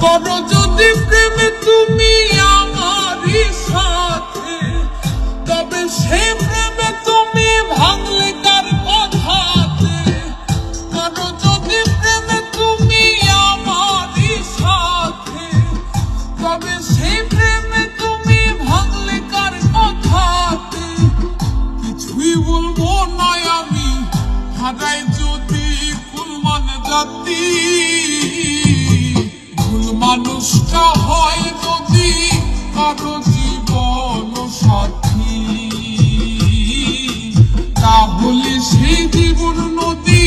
করো যদি প্রেমে তুমি আমারই সাথে, তবে সে প্রেমে তুমি ভাঙলে কার কথাতে। করো যদি প্রেমে তুমি আমারই সাথে, তবে সে প্রেমে তুমি ভাঙলে কার কথাতে। কিছুই বলবো না আমি, হারাই যদি কুলমান জাতি। ভুল মানুষটা হয় যদি কারো জীবন সাথী, তাহলে সেই জীবন নদী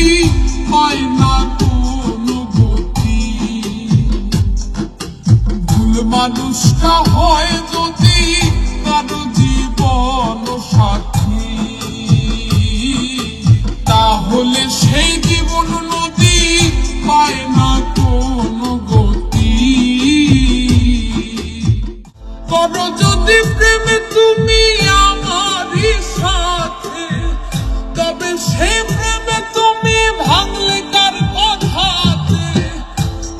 হয় না কোনো গতি। ভুল মানুষটা হয় যদি কারো জীবন সাথী, তাহলে সেই জীবন নদী হয় না কোনো গতি। করো যদি প্রেমে তুমি আমারই সাথে, তবে সে প্রেমে তুমি ভাঙলে কার কথাতে।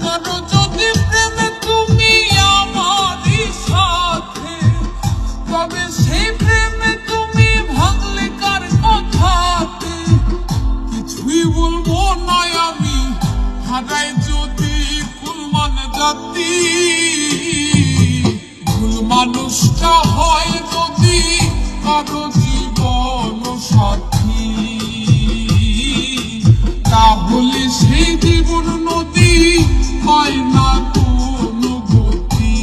করো যদি প্রেমে তুমি আমারই সাথে, তবে সে প্রেমে তুমি ভাঙলে কার কথাতে। কিছুই বলবো না আমি, হারাই যদি কুলমান জাতি। ভুল মানুষটা হয় যদি কারো জীবন সাথী, তাহলে সেই জীবন নদী হয় না কোনো গতি।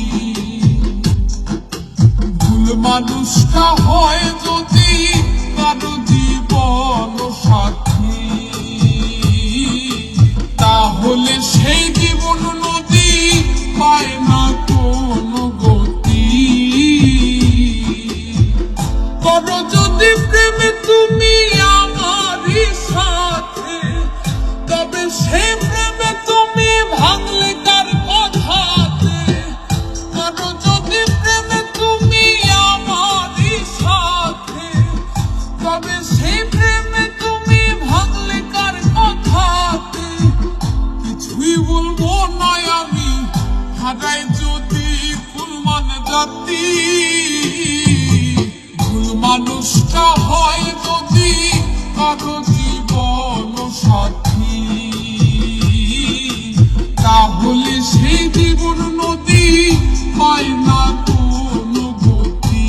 ভুল মানুষটা হয় যদি কারো জীবন সাথী, তাহলে সেই জীবন নদী হয় না কোনো গতি। করো যদি প্রেমে তুমি আমারই সাথে, তবে সে প্রেমে তুমি ভাঙলে কার কথাতে। করো যদি প্রেমে তুমি আমারই সাথে, তবে সে প্রেমে তুমি ভাঙলে কার কথাতে। কিছুই বলবো না আমি, হারাই যদি কুলমান জাতি। ভুল মানুষটা হয় যদি কারো জীবন সাথী, তাহলে সেই জীবন নদী হয় না কোনো গতি।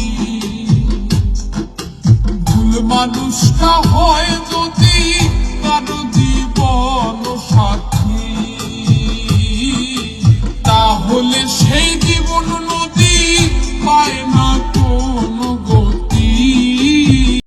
ভুল মানুষটা হয় যদি কারো জীবন সাথী, তাহলে